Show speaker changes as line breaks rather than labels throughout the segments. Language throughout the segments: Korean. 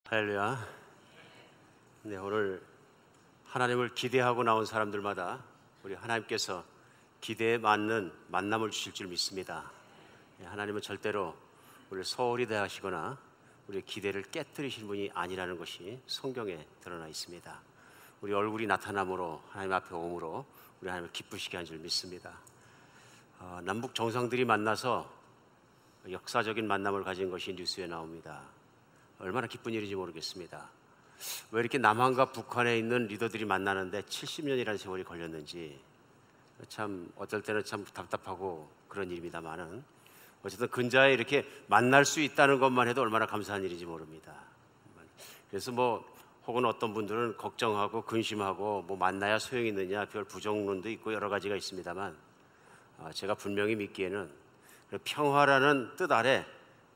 할렐루야. 네, 오늘 하나님을 기대하고 나온 사람들마다 우리 하나님께서 기대에 맞는 만남을 주실 줄 믿습니다. 하나님은 절대로 우리를 소홀히 대하시거나 우리의 기대를 깨뜨리실 분이 아니라는 것이 성경에 드러나 있습니다. 우리 얼굴이 나타남으로 하나님 앞에 오므로 우리 하나님을 기쁘시게 한 줄 믿습니다. 남북 정상들이 만나서 역사적인 만남을 가진 것이 뉴스에 나옵니다. 얼마나 기쁜 일인지 모르겠습니다. 왜 이렇게 남한과 북한에 있는 리더들이 만나는데 70년이라는 세월이 걸렸는지 참 어떨 때는 참 답답하고 그런 일입니다만은 어쨌든 근자에 이렇게 만날 수 있다는 것만 해도 얼마나 감사한 일인지 모릅니다. 그래서 혹은 어떤 분들은 걱정하고 근심하고 만나야 소용이 있느냐 별 부정론도 있고 여러 가지가 있습니다만 제가 분명히 믿기에는 평화라는 뜻 아래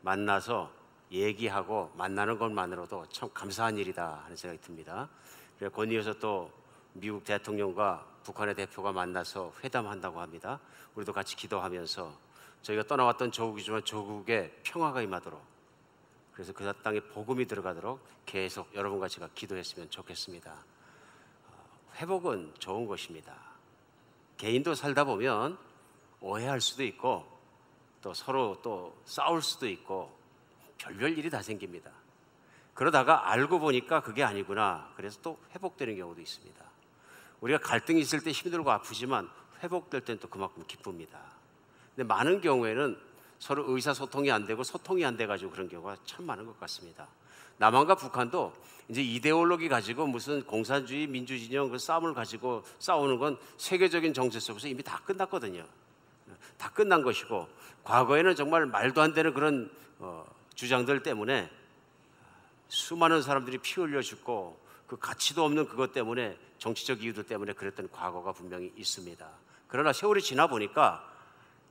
만나서 얘기하고 만나는 것만으로도 참 감사한 일이다 하는 생각이 듭니다. 그래서 건의해서 또 미국 대통령과 북한의 대표가 만나서 회담한다고 합니다. 우리도 같이 기도하면서 저희가 떠나왔던 조국이지만 조국에 평화가 임하도록, 그래서 그 땅에 복음이 들어가도록 계속 여러분과 제가 기도했으면 좋겠습니다. 회복은 좋은 것입니다. 개인도 살다 보면 오해할 수도 있고 또 서로 또 싸울 수도 있고 별별 일이 다 생깁니다. 그러다가 알고 보니까 그게 아니구나. 그래서 또 회복되는 경우도 있습니다. 우리가 갈등이 있을 때 힘들고 아프지만 회복될 때는 또 그만큼 기쁩니다. 근데 많은 경우에는 서로 의사소통이 안 되고 소통이 안 돼가지고 그런 경우가 참 많은 것 같습니다. 남한과 북한도 이제 이데올로기 가지고 무슨 공산주의, 민주진영 그 싸움을 가지고 싸우는 건 세계적인 정세 속에서 이미 다 끝났거든요. 다 끝난 것이고 과거에는 정말 말도 안 되는 그런 주장들 때문에 수많은 사람들이 피 흘려 죽고 그 가치도 없는 그것 때문에 정치적 이유들 때문에 그랬던 과거가 분명히 있습니다. 그러나 세월이 지나 보니까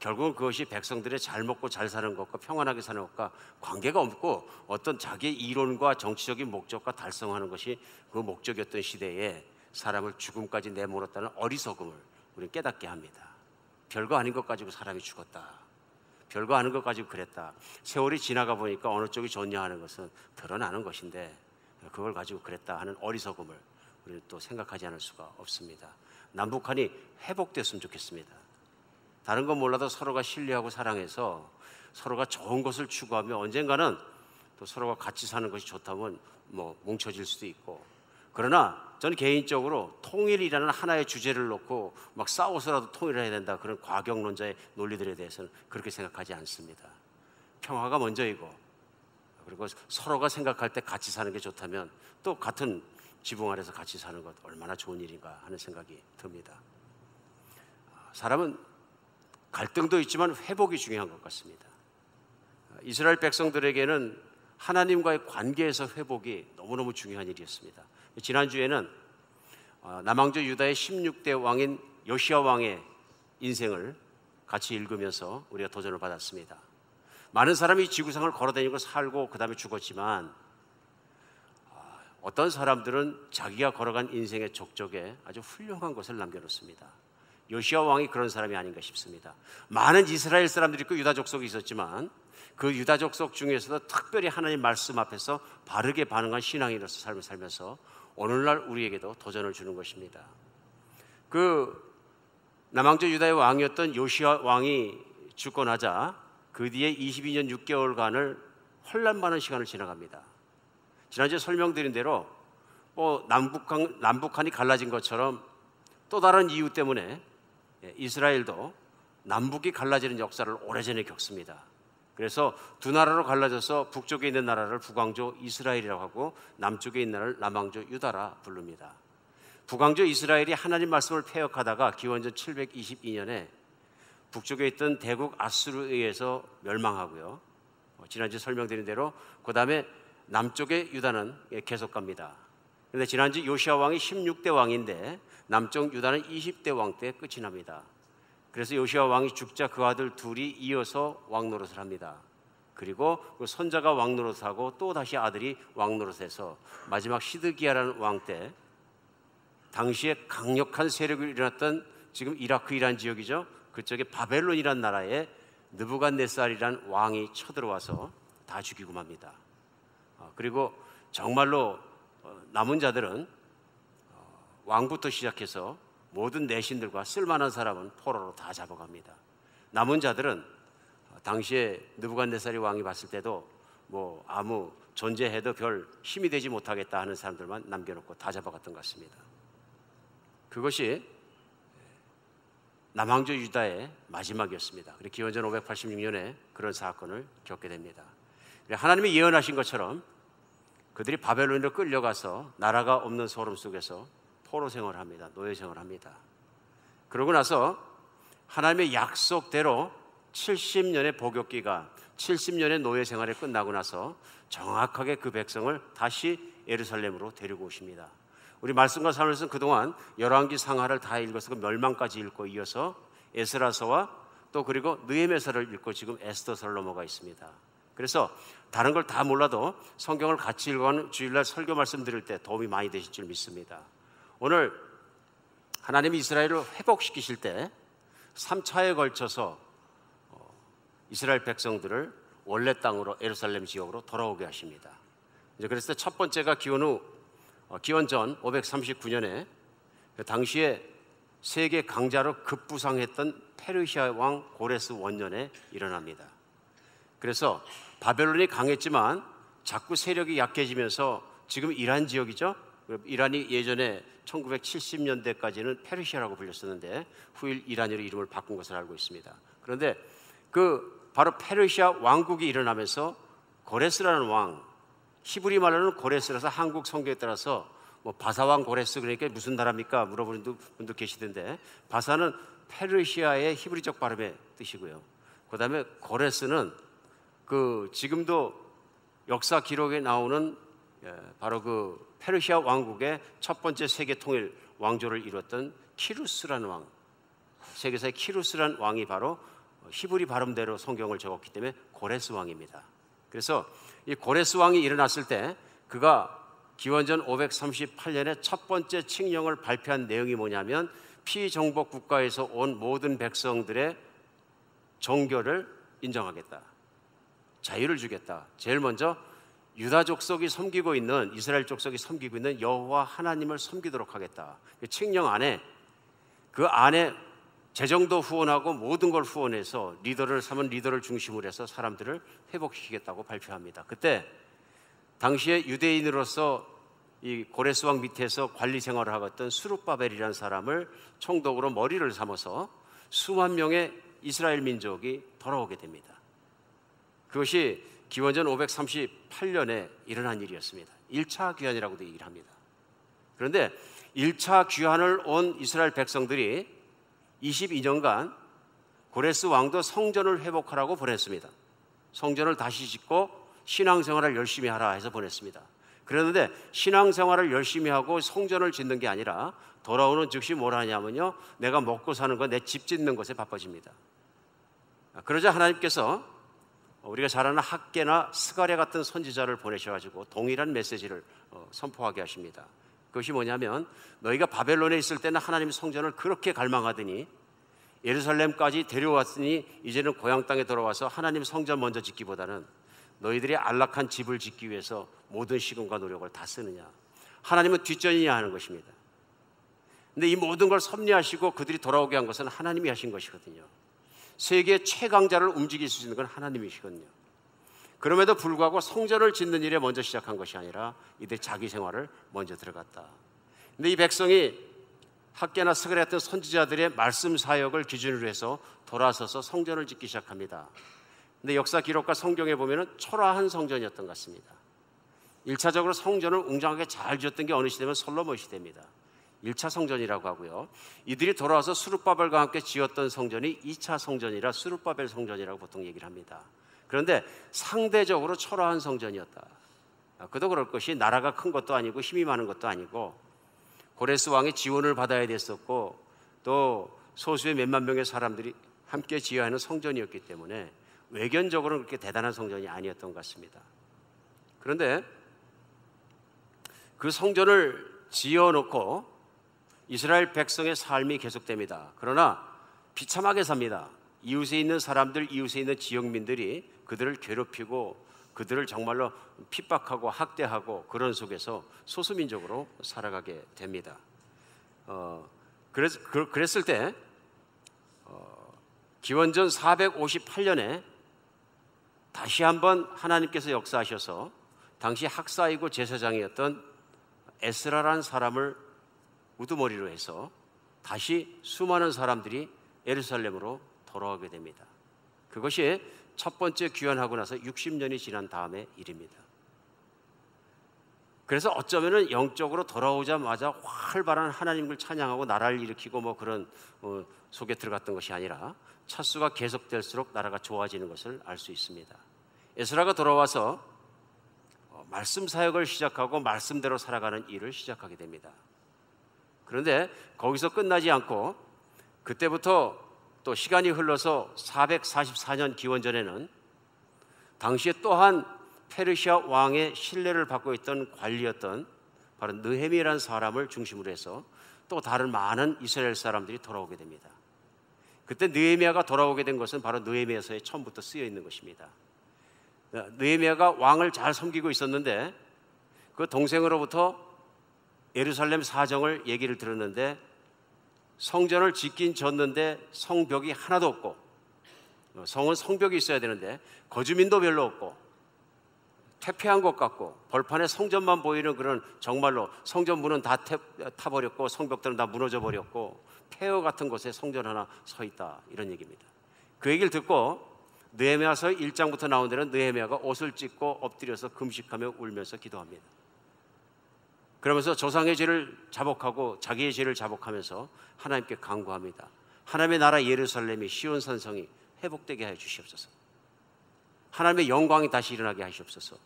결국은 그것이 백성들의 잘 먹고 잘 사는 것과 평안하게 사는 것과 관계가 없고 어떤 자기의 이론과 정치적인 목적과 달성하는 것이 그 목적이었던 시대에 사람을 죽음까지 내몰았다는 어리석음을 우리는 깨닫게 합니다. 별거 아닌 것 가지고 사람이 죽었다. 별거 아닌 것 가지고 그랬다. 세월이 지나가 보니까 어느 쪽이 좋냐 하는 것은 드러나는 것인데 그걸 가지고 그랬다 하는 어리석음을 우리는 또 생각하지 않을 수가 없습니다. 남북한이 회복됐으면 좋겠습니다. 다른 건 몰라도 서로가 신뢰하고 사랑해서 서로가 좋은 것을 추구하며 언젠가는 또 서로가 같이 사는 것이 좋다면 뭉쳐질 수도 있고, 그러나 저는 개인적으로 통일이라는 하나의 주제를 놓고 막 싸워서라도 통일을 해야 된다 그런 과격론자의 논리들에 대해서는 그렇게 생각하지 않습니다. 평화가 먼저이고, 그리고 서로가 생각할 때 같이 사는 게 좋다면 또 같은 지붕 아래서 같이 사는 것 얼마나 좋은 일인가 하는 생각이 듭니다. 사람은 갈등도 있지만 회복이 중요한 것 같습니다. 이스라엘 백성들에게는 하나님과의 관계에서 회복이 너무너무 중요한 일이었습니다. 지난주에는 남왕조 유다의 16대 왕인 요시야 왕의 인생을 같이 읽으면서 우리가 도전을 받았습니다. 많은 사람이 지구상을 걸어다니고 살고 그 다음에 죽었지만 어떤 사람들은 자기가 걸어간 인생의 족적에 아주 훌륭한 것을 남겨놓습니다. 요시야 왕이 그런 사람이 아닌가 싶습니다. 많은 이스라엘 사람들이 있고 유다 족속이 있었지만 그 유다 족속 중에서도 특별히 하나님 말씀 앞에서 바르게 반응한 신앙인으로서 삶을 살면서 오늘날 우리에게도 도전을 주는 것입니다. 그 남왕조 유다의 왕이었던 요시야 왕이 죽고 나자 그 뒤에 22년 6개월간을 혼란 많은 시간을 지나갑니다. 지난주에 설명드린 대로 남북한이 갈라진 것처럼 또 다른 이유 때문에 이스라엘도 남북이 갈라지는 역사를 오래전에 겪습니다. 그래서 두 나라로 갈라져서 북쪽에 있는 나라를 북왕조 이스라엘이라고 하고 남쪽에 있는 나라를 남왕조 유다라 부릅니다. 북왕조 이스라엘이 하나님 말씀을 폐역하다가 기원전 722년에 북쪽에 있던 대국 아수르에 의해서 멸망하고요. 지난주 설명드린 대로 그 다음에 남쪽의 유다는 계속 갑니다. 그런데 지난주 요시야 왕이 16대 왕인데 남쪽 유다는 20대 왕 때 끝이 납니다. 그래서 요시야 왕이 죽자 그 아들 둘이 이어서 왕노릇을 합니다. 그리고 그 손자가 왕노릇하고 또 다시 아들이 왕노릇해서 마지막 시드기야라는 왕 때 당시에 강력한 세력이 일어났던 지금 이라크이란 지역이죠. 그쪽에 바벨론이란 나라에 느부갓네살이란 왕이 쳐들어와서 다 죽이고 맙니다. 그리고 정말로 남은 자들은 왕부터 시작해서 모든 내신들과 쓸만한 사람은 포로로 다 잡아갑니다. 남은 자들은 당시에 느부갓네살이 왕이 봤을 때도 뭐 아무 존재해도 별 힘이 되지 못하겠다 하는 사람들만 남겨놓고 다 잡아갔던 것 같습니다. 그것이 남왕조 유다의 마지막이었습니다. 그리고 기원전 586년에 그런 사건을 겪게 됩니다. 하나님이 예언하신 것처럼 그들이 바벨론으로 끌려가서 나라가 없는 소름 속에서 포로 생활을 합니다. 노예 생활을 합니다. 그러고 나서 하나님의 약속대로 70년의 복역기간, 70년의 노예 생활이 끝나고 나서 정확하게 그 백성을 다시 예루살렘으로 데리고 오십니다. 우리 말씀과 삶에서는 그동안 열왕기 상하를 다 읽어서 그 멸망까지 읽고 이어서 에스라서와 또 그리고 느헤미야서를 읽고 지금 에스더서를 넘어가 있습니다. 그래서 다른 걸 다 몰라도 성경을 같이 읽어가는 주일날 설교 말씀 드릴 때 도움이 많이 되실 줄 믿습니다. 오늘 하나님이 이스라엘을 회복시키실 때 3차에 걸쳐서 이스라엘 백성들을 원래 땅으로 예루살렘 지역으로 돌아오게 하십니다. 그래서 첫 번째가 기원전 539년에 당시에 세계 강자로 급부상했던 페르시아 왕 고레스 원년에 일어납니다. 그래서 바벨론이 강했지만 자꾸 세력이 약해지면서 지금 이란 지역이죠. 이란이 예전에 1970년대까지는 페르시아라고 불렸었는데 후일 이란으로 이름을 바꾼 것을 알고 있습니다. 그런데 바로 페르시아 왕국이 일어나면서 고레스라는 왕, 히브리 말로는 고레스라서 한국 성경에 따라서 뭐 바사왕 고레스 그러니까 무슨 나라입니까? 물어보는 분도 계시던데 바사는 페르시아의 히브리적 발음의 뜻이고요. 그다음에 고레스는 지금도 역사 기록에 나오는 바로 그 페르시아 왕국의 첫 번째 세계 통일 왕조를 이뤘던 키루스라는 왕, 세계사의 키루스라는 왕이 바로 히브리 발음대로 성경을 적었기 때문에 고레스 왕입니다. 그래서 이 고레스 왕이 일어났을 때 그가 기원전 538년에 첫 번째 칙령을 발표한 내용이 뭐냐면 피정복 국가에서 온 모든 백성들의 종교를 인정하겠다, 자유를 주겠다. 제일 먼저 유다 족속이 섬기고 있는 이스라엘 족속이 섬기고 있는 여호와 하나님을 섬기도록 하겠다. 칙령 안에 그 안에 재정도 후원하고 모든 걸 후원해서 리더를 삼은 리더를 중심으로 해서 사람들을 회복시키겠다고 발표합니다. 그때 당시에 유대인으로서 이 고레스 왕 밑에서 관리 생활을 하고 있던 스룹바벨이라는 사람을 총독으로 머리를 삼아서 수만 명의 이스라엘 민족이 돌아오게 됩니다. 그것이 기원전 538년에 일어난 일이었습니다. 1차 귀환이라고도 얘기를 합니다. 그런데 1차 귀환을 온 이스라엘 백성들이 22년간 고레스 왕도 성전을 회복하라고 보냈습니다. 성전을 다시 짓고 신앙생활을 열심히 하라 해서 보냈습니다. 그런데 신앙생활을 열심히 하고 성전을 짓는 게 아니라 돌아오는 즉시 뭘 하냐면요, 내가 먹고 사는 거 내 집 짓는 것에 바빠집니다. 그러자 하나님께서 우리가 잘 아는 학개나 스가랴 같은 선지자를 보내셔가지고 동일한 메시지를 선포하게 하십니다. 그것이 뭐냐면 너희가 바벨론에 있을 때는 하나님 성전을 그렇게 갈망하더니 예루살렘까지 데려왔으니 이제는 고향 땅에 돌아와서 하나님 성전 먼저 짓기보다는 너희들이 안락한 집을 짓기 위해서 모든 시간과 노력을 다 쓰느냐, 하나님은 뒷전이냐 하는 것입니다. 근데 이 모든 걸 섭리하시고 그들이 돌아오게 한 것은 하나님이 하신 것이거든요. 세계 최강자를 움직일 수 있는 건 하나님이시거든요. 그럼에도 불구하고 성전을 짓는 일에 먼저 시작한 것이 아니라 이들 자기 생활을 먼저 들어갔다. 근데 이 백성이 학개나 스가랴 같은 선지자들의 말씀 사역을 기준으로 해서 돌아서서 성전을 짓기 시작합니다. 근데 역사 기록과 성경에 보면은 초라한 성전이었던 것 같습니다. 1차적으로 성전을 웅장하게 잘 지었던 게 어느 시대면 솔로몬 시대입니다. 1차 성전이라고 하고요. 이들이 돌아와서 스룹바벨과 함께 지었던 성전이 2차 성전이라 스룹바벨 성전이라고 보통 얘기를 합니다. 그런데 상대적으로 초라한 성전이었다. 그도 그럴 것이 나라가 큰 것도 아니고 힘이 많은 것도 아니고 고레스 왕의 지원을 받아야 됐었고 또 소수의 몇만 명의 사람들이 함께 지어야 하는 성전이었기 때문에 외견적으로는 그렇게 대단한 성전이 아니었던 것 같습니다. 그런데 그 성전을 지어놓고 이스라엘 백성의 삶이 계속됩니다. 그러나 비참하게 삽니다. 이웃에 있는 사람들, 이웃에 있는 지역민들이 그들을 괴롭히고 그들을 정말로 핍박하고 학대하고 그런 속에서 소수민족으로 살아가게 됩니다. 그랬을 때 기원전 458년에 다시 한번 하나님께서 역사하셔서 당시 학사이고 제사장이었던 에스라라는 사람을 우두머리로 해서 다시 수많은 사람들이 예루살렘으로 돌아오게 됩니다. 그것이 첫 번째 귀환하고 나서 60년이 지난 다음의 일입니다. 그래서 어쩌면은 영적으로 돌아오자마자 활발한 하나님을 찬양하고 나라를 일으키고 뭐 그런 속에 들어갔던 것이 아니라 차수가 계속될수록 나라가 좋아지는 것을 알 수 있습니다. 에스라가 돌아와서 말씀 사역을 시작하고 말씀대로 살아가는 일을 시작하게 됩니다. 그런데 거기서 끝나지 않고 그때부터 또 시간이 흘러서 444년 기원전에는 당시에 또한 페르시아 왕의 신뢰를 받고 있던 관리였던 바로 느헤미야라는 사람을 중심으로 해서 또 다른 많은 이스라엘 사람들이 돌아오게 됩니다. 그때 느헤미야가 돌아오게 된 것은 바로 느헤미야서에 처음부터 쓰여 있는 것입니다. 느헤미야가 왕을 잘 섬기고 있었는데 그 동생으로부터 예루살렘 사정을 얘기를 들었는데 성전을 짓긴 졌는데 성벽이 하나도 없고 성은 성벽이 있어야 되는데 거주민도 별로 없고 퇴폐한 것 같고 벌판에 성전만 보이는 그런 정말로 성전 문은 다 타버렸고 성벽들은 다 무너져 버렸고 폐허 같은 곳에 성전 하나 서 있다, 이런 얘기입니다. 그 얘기를 듣고 느헤미야서 1장부터 나온 데는 느헤미야가 옷을 찢고 엎드려서 금식하며 울면서 기도합니다. 그러면서 조상의 죄를 자복하고 자기의 죄를 자복하면서 하나님께 간구합니다. 하나님의 나라 예루살렘이 시온 산성이 회복되게 하여 주시옵소서. 하나님의 영광이 다시 일어나게 하시옵소서.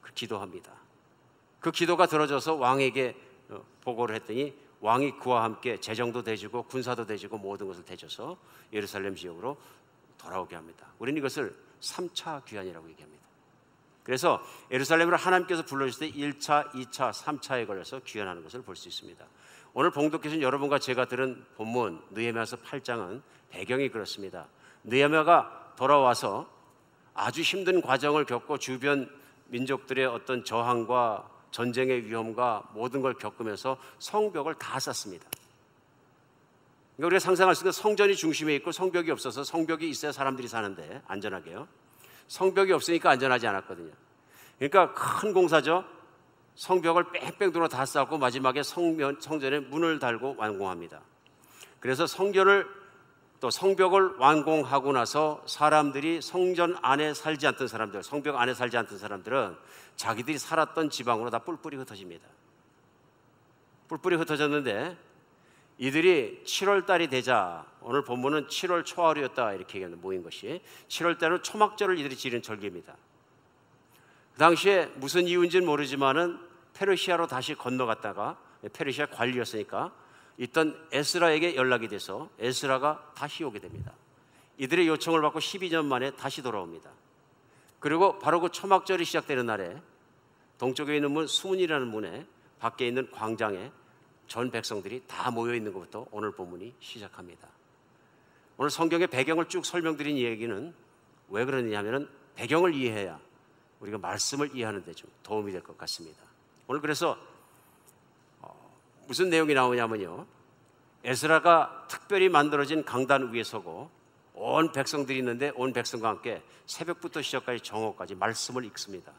그 기도합니다. 그 기도가 들어져서 왕에게 보고를 했더니 왕이 그와 함께 재정도 대주고 군사도 대주고 모든 것을 대줘서 예루살렘 지역으로 돌아오게 합니다. 우리는 이것을 3차 귀환이라고 얘기합니다. 그래서 예루살렘으로 하나님께서 불러주실 때 1차, 2차, 3차에 걸려서 귀환하는 것을 볼 수 있습니다. 오늘 봉독해주신 여러분과 제가 들은 본문 느헤미야서 8장은 배경이 그렇습니다. 느헤미야가 돌아와서 아주 힘든 과정을 겪고 주변 민족들의 어떤 저항과 전쟁의 위험과 모든 걸 겪으면서 성벽을 다 쌓습니다. 그러니까 우리가 상상할 수 있는 성전이 중심에 있고 성벽이 없어서 성벽이 있어야 사람들이 사는데 안전하게요. 성벽이 없으니까 안전하지 않았거든요. 그러니까 큰 공사죠. 성벽을 뺑뺑 돌아 다 쌓고 마지막에 성전에 문을 달고 완공합니다. 그래서 성벽을 완공하고 나서 사람들이 성전 안에 살지 않던 사람들, 성벽 안에 살지 않던 사람들은 자기들이 살았던 지방으로 다 뿔뿔이 흩어집니다. 뿔뿔이 흩어졌는데 이들이 7월 달이 되자, 오늘 본문은 7월 초하루였다 이렇게 얘기하는 모인 것이 7월 달은 초막절을 이들이 지른 절기입니다. 그 당시에 무슨 이유인지는 모르지만은 페르시아로 다시 건너갔다가 페르시아 관리였으니까 있던 에스라에게 연락이 돼서 에스라가 다시 오게 됩니다. 이들의 요청을 받고 12년 만에 다시 돌아옵니다. 그리고 바로 그 초막절이 시작되는 날에 동쪽에 있는 문 수문이라는 문에 밖에 있는 광장에 전 백성들이 다 모여 있는 것부터 오늘 본문이 시작합니다. 오늘 성경의 배경을 쭉 설명드린 얘기는 왜 그러느냐면은 배경을 이해해야 우리가 말씀을 이해하는 데 좀 도움이 될 것 같습니다. 오늘 그래서 무슨 내용이 나오냐면요, 에스라가 특별히 만들어진 강단 위에 서고 온 백성들이 있는데 온 백성과 함께 새벽부터 시작까지 정오까지 말씀을 읽습니다.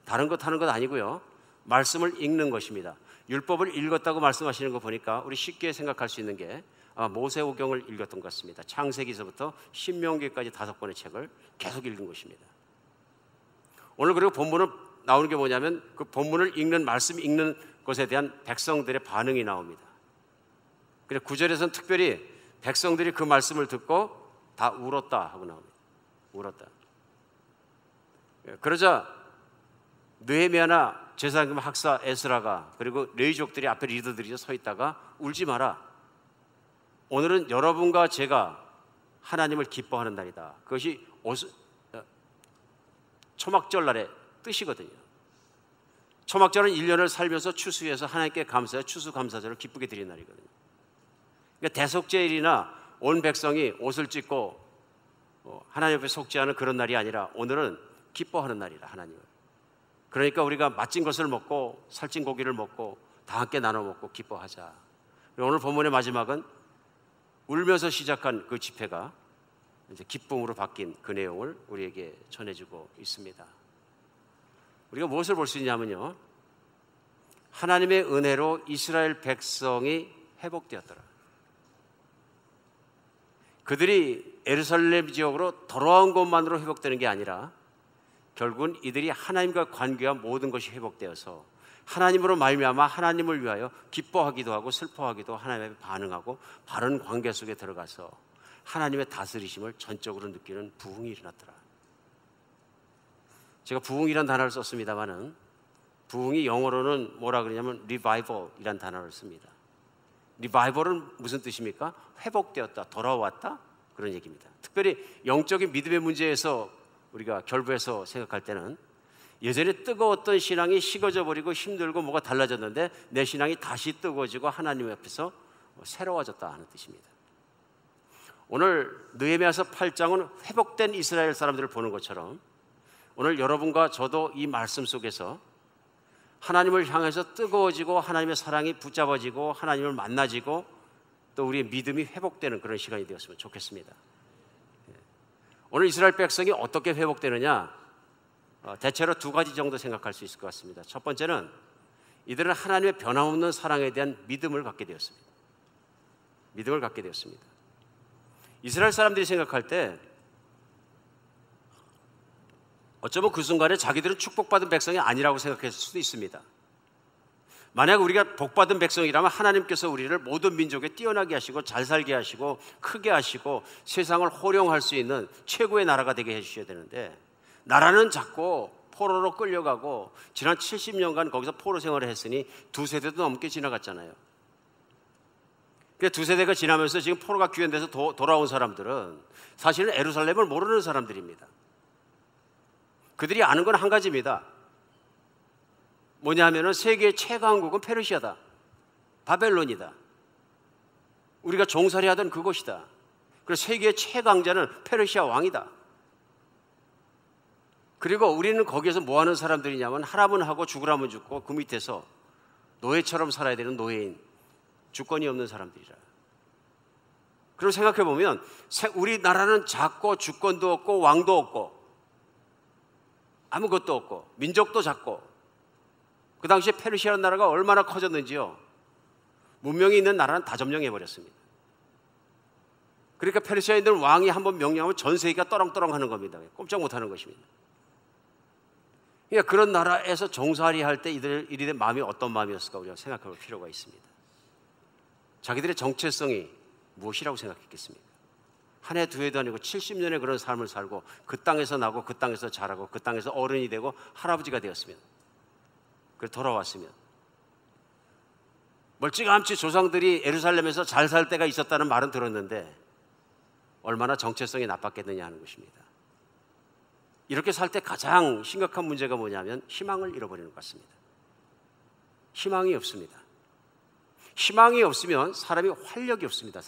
다른 것 하는 것 아니고요, 말씀을 읽는 것입니다. 율법을 읽었다고 말씀하시는 거 보니까 우리 쉽게 생각할 수 있는 게 모세오경을 읽었던 것 같습니다. 창세기서부터 신명기까지 5권의 책을 계속 읽은 것입니다. 오늘 그리고 본문은 나오는 게 뭐냐면 그 본문을 읽는, 말씀 읽는 것에 대한 백성들의 반응이 나옵니다. 그래서 9절에서는 특별히 백성들이 그 말씀을 듣고 다 울었다 하고 나옵니다. 울었다. 그러자 느헤미야나 제사장 학사 에스라가 그리고 레위족들이 앞에 리더들이 서 있다가 울지 마라. 오늘은 여러분과 제가 하나님을 기뻐하는 날이다. 그것이 초막절 날의 뜻이거든요. 초막절은 1년을 살면서 추수해서 하나님께 감사해 추수감사절을 기쁘게 드리는 날이거든요. 그러니까 대속죄일이나 온 백성이 옷을 찢고 하나님 앞에 속죄하는 그런 날이 아니라 오늘은 기뻐하는 날이라 하나님을. 그러니까 우리가 맛진 것을 먹고 살찐 고기를 먹고 다 함께 나눠 먹고 기뻐하자. 오늘 본문의 마지막은 울면서 시작한 그 집회가 이제 기쁨으로 바뀐 그 내용을 우리에게 전해주고 있습니다. 우리가 무엇을 볼 수 있냐면요, 하나님의 은혜로 이스라엘 백성이 회복되었더라. 그들이 예루살렘 지역으로 돌아온 것만으로 회복되는 게 아니라 결국은 이들이 하나님과 관계한 모든 것이 회복되어서 하나님으로 말미암아 하나님을 위하여 기뻐하기도 하고 슬퍼하기도 하나님에 반응하고 바른 관계 속에 들어가서 하나님의 다스리심을 전적으로 느끼는 부흥이 일어났더라. 제가 부흥이란 단어를 썼습니다마는 부흥이 영어로는 뭐라 그러냐면 revival이란 단어를 씁니다. revival은 무슨 뜻입니까? 회복되었다, 돌아왔다, 그런 얘기입니다. 특별히 영적인 믿음의 문제에서 우리가 결부해서 생각할 때는 예전에 뜨거웠던 신앙이 식어져 버리고 힘들고 뭐가 달라졌는데 내 신앙이 다시 뜨거워지고 하나님 앞에서 새로워졌다 하는 뜻입니다. 오늘 느헤미야서 8장은 회복된 이스라엘 사람들을 보는 것처럼 오늘 여러분과 저도 이 말씀 속에서 하나님을 향해서 뜨거워지고 하나님의 사랑이 붙잡아지고 하나님을 만나지고 또 우리의 믿음이 회복되는 그런 시간이 되었으면 좋겠습니다. 오늘 이스라엘 백성이 어떻게 회복되느냐, 대체로 두 가지 정도 생각할 수 있을 것 같습니다. 첫 번째는 이들은 하나님의 변함없는 사랑에 대한 믿음을 갖게 되었습니다. 믿음을 갖게 되었습니다. 이스라엘 사람들이 생각할 때 어쩌면 그 순간에 자기들은 축복받은 백성이 아니라고 생각했을 수도 있습니다. 만약 우리가 복받은 백성이라면 하나님께서 우리를 모든 민족에 뛰어나게 하시고 잘 살게 하시고 크게 하시고 세상을 호령할 수 있는 최고의 나라가 되게 해주셔야 되는데 나라는 작고 포로로 끌려가고 지난 70년간 거기서 포로 생활을 했으니 두 세대도 넘게 지나갔잖아요. 두 세대가 지나면서 지금 포로가 귀환돼서 돌아온 사람들은 사실은 예루살렘을 모르는 사람들입니다. 그들이 아는 건 한 가지입니다. 뭐냐면은 세계의 최강국은 페르시아다, 바벨론이다. 우리가 종살이 하던 그곳이다. 그래서 세계의 최강자는 페르시아 왕이다. 그리고 우리는 거기에서 뭐 하는 사람들이냐면 하라면 하고 죽으라면 죽고 그 밑에서 노예처럼 살아야 되는 노예인, 주권이 없는 사람들이라. 그리고 생각해 보면 우리나라는 작고 주권도 없고 왕도 없고 아무것도 없고 민족도 작고, 그 당시에 페르시아라는 나라가 얼마나 커졌는지요. 문명이 있는 나라는 다 점령해버렸습니다. 그러니까 페르시아에 있는 왕이 한번 명령하면 전 세계가 떠렁떠렁 하는 겁니다. 꼼짝 못하는 것입니다. 그러니까 그런 나라에서 종살이 할 때 이들의 마음이 어떤 마음이었을까 우리가 생각해 볼 필요가 있습니다. 자기들의 정체성이 무엇이라고 생각했겠습니까? 한 해 두 해도 아니고 70년의 그런 삶을 살고 그 땅에서 나고 그 땅에서 자라고 그 땅에서 어른이 되고 할아버지가 되었으면, 그래 돌아왔으면, 멀찌감치 조상들이 예루살렘에서 잘 살 때가 있었다는 말은 들었는데 얼마나 정체성이 나빴겠느냐 하는 것입니다. 이렇게 살 때 가장 심각한 문제가 뭐냐면 희망을 잃어버리는 것 같습니다. 희망이 없습니다. 희망이 없으면 사람이 활력이 없습니다.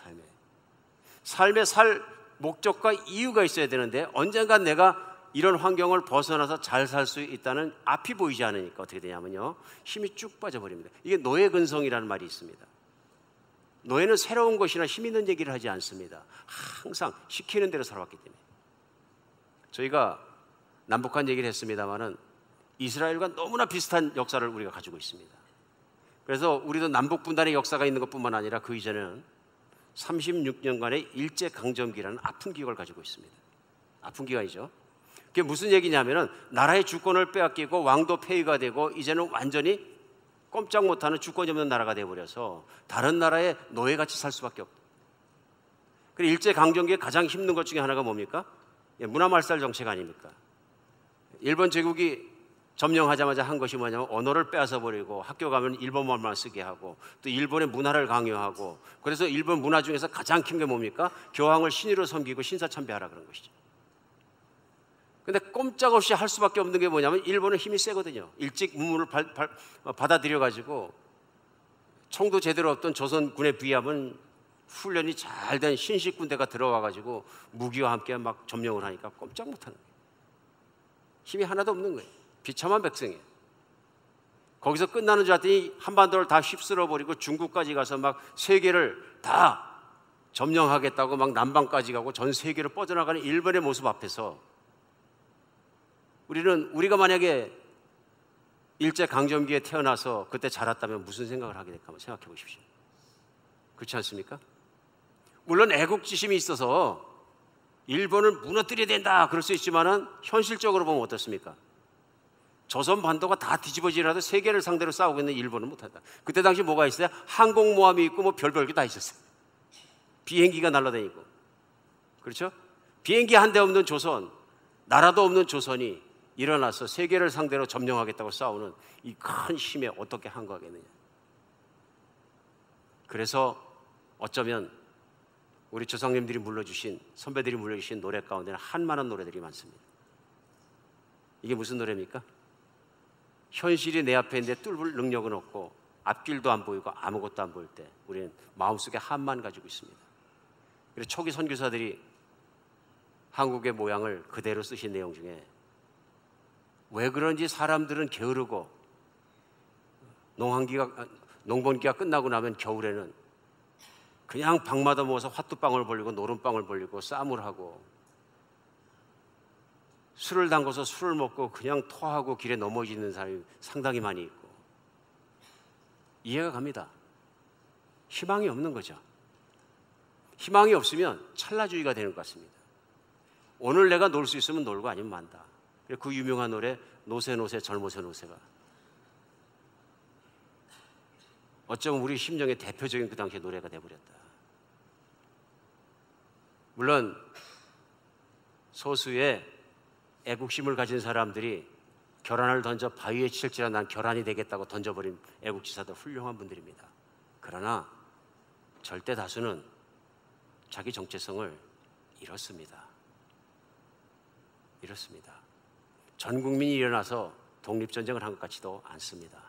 삶에 살 목적과 이유가 있어야 되는데 언젠가 내가 이런 환경을 벗어나서 잘 살 수 있다는 앞이 보이지 않으니까 어떻게 되냐면요, 힘이 쭉 빠져버립니다. 이게 노예근성이라는 말이 있습니다. 노예는 새로운 것이나 힘 있는 얘기를 하지 않습니다. 항상 시키는 대로 살아왔기 때문에. 저희가 남북한 얘기를 했습니다마는 이스라엘과 너무나 비슷한 역사를 우리가 가지고 있습니다. 그래서 우리도 남북 분단의 역사가 있는 것뿐만 아니라 그 이전에는 36년간의 일제강점기라는 아픈 기억을 가지고 있습니다. 아픈 기간이죠. 그게 무슨 얘기냐면은 나라의 주권을 빼앗기고 왕도 폐위가 되고 이제는 완전히 꼼짝 못하는 주권이 없는 나라가 되어버려서 다른 나라의 노예같이 살 수밖에 없다. 그리고 일제강점기에 가장 힘든 것 중에 하나가 뭡니까? 문화말살 정책 아닙니까? 일본 제국이 점령하자마자 한 것이 뭐냐면 언어를 빼앗아버리고 학교 가면 일본말만 쓰게 하고 또 일본의 문화를 강요하고, 그래서 일본 문화 중에서 가장 큰 게 뭡니까? 교황을 신으로 섬기고 신사참배하라 그런 것이죠. 근데 꼼짝없이 할 수밖에 없는 게 뭐냐면 일본은 힘이 세거든요. 일찍 문물을 받아들여가지고 총도 제대로 없던 조선군에 비하면 훈련이 잘 된 신식 군대가 들어와가지고 무기와 함께 막 점령을 하니까 꼼짝 못하는 거예요. 힘이 하나도 없는 거예요. 비참한 백성이에요. 거기서 끝나는 줄 알았더니 한반도를 다 휩쓸어 버리고 중국까지 가서 막 세계를 다 점령하겠다고 막 남방까지 가고 전 세계로 뻗어나가는 일본의 모습 앞에서 우리가 만약에 일제 강점기에 태어나서 그때 자랐다면 무슨 생각을 하게 될까 한번 생각해 보십시오. 그렇지 않습니까? 물론 애국지심이 있어서 일본을 무너뜨려야 된다 그럴 수 있지만은 현실적으로 보면 어떻습니까? 조선 반도가 다 뒤집어지더라도 세계를 상대로 싸우고 있는 일본은 못한다. 그때 당시 뭐가 있어요? 항공모함이 있고 뭐 별별 게 다 있었어요. 비행기가 날아다니고, 그렇죠? 비행기 한 대 없는 조선, 나라도 없는 조선이 일어나서 세계를 상대로 점령하겠다고 싸우는 이 큰 힘에 어떻게 항거하겠느냐. 그래서 어쩌면 우리 조상님들이 불러주신, 선배들이 불러주신 노래 가운데는 한많은 노래들이 많습니다. 이게 무슨 노래입니까? 현실이 내 앞에 있는데 뚫을 능력은 없고 앞길도 안 보이고 아무것도 안 보일 때 우리는 마음속에 한만 가지고 있습니다. 그래서 초기 선교사들이 한국의 모양을 그대로 쓰신 내용 중에 왜 그런지 사람들은 게으르고 농번기가 끝나고 나면 겨울에는 그냥 방마다 모아서 화투방을 벌리고 노름방을 벌리고 싸움을 하고 술을 담궈서 술을 먹고 그냥 토하고 길에 넘어지는 사람이 상당히 많이 있고 이해가 갑니다. 희망이 없는 거죠. 희망이 없으면 찰나주의가 되는 것 같습니다. 오늘 내가 놀 수 있으면 놀고 아니면 만다. 그 유명한 노래 노새노새 젊으새 노새가 어쩌면 우리 심정의 대표적인 그 당시의 노래가 돼버렸다. 물론 소수의 애국심을 가진 사람들이 결안을 던져 바위에 치일지라 난 결안이 되겠다고 던져버린 애국지사들 훌륭한 분들입니다. 그러나 절대 다수는 자기 정체성을 잃었습니다. 전 국민이 일어나서 독립전쟁을 한 것 같지도 않습니다.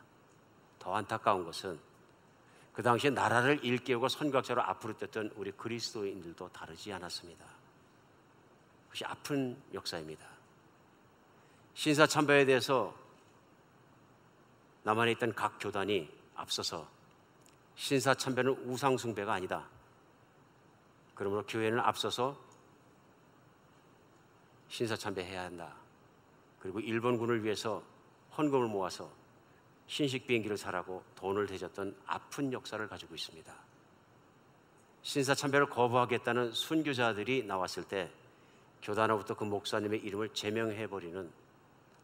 더 안타까운 것은 그 당시에 나라를 일깨우고 선각자로 앞으로 뛰었던 우리 그리스도인들도 다르지 않았습니다. 그것이 아픈 역사입니다. 신사참배에 대해서 남한에 있던 각 교단이 앞서서 신사참배는 우상숭배가 아니다. 그러므로 교회는 앞서서 신사참배해야 한다. 그리고 일본군을 위해서 헌금을 모아서 신식 비행기를 사라고 돈을 대줬던 아픈 역사를 가지고 있습니다. 신사참배를 거부하겠다는 순교자들이 나왔을 때 교단으로부터 그 목사님의 이름을 제명해버리는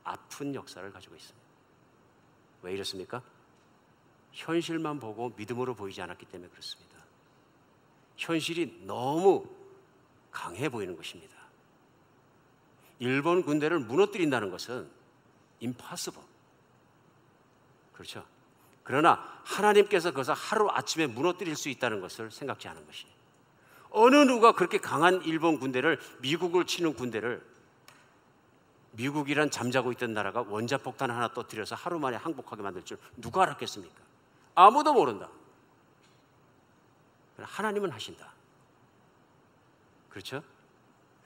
아픈 역사를 가지고 있습니다. 왜 이렇습니까? 현실만 보고 믿음으로 보이지 않았기 때문에 그렇습니다. 현실이 너무 강해 보이는 것입니다. 일본 군대를 무너뜨린다는 것은 impossible. 그렇죠? 그러나 하나님께서 그것을 하루아침에 무너뜨릴 수 있다는 것을 생각지 않은 것이 어느 누가 그렇게 강한 일본 군대를 미국을 치는 군대를 미국이란 잠자고 있던 나라가 원자폭탄 하나 터뜨려서 하루 만에 항복하게 만들 줄 누가 알았겠습니까? 아무도 모른다. 하나님은 하신다. 그렇죠?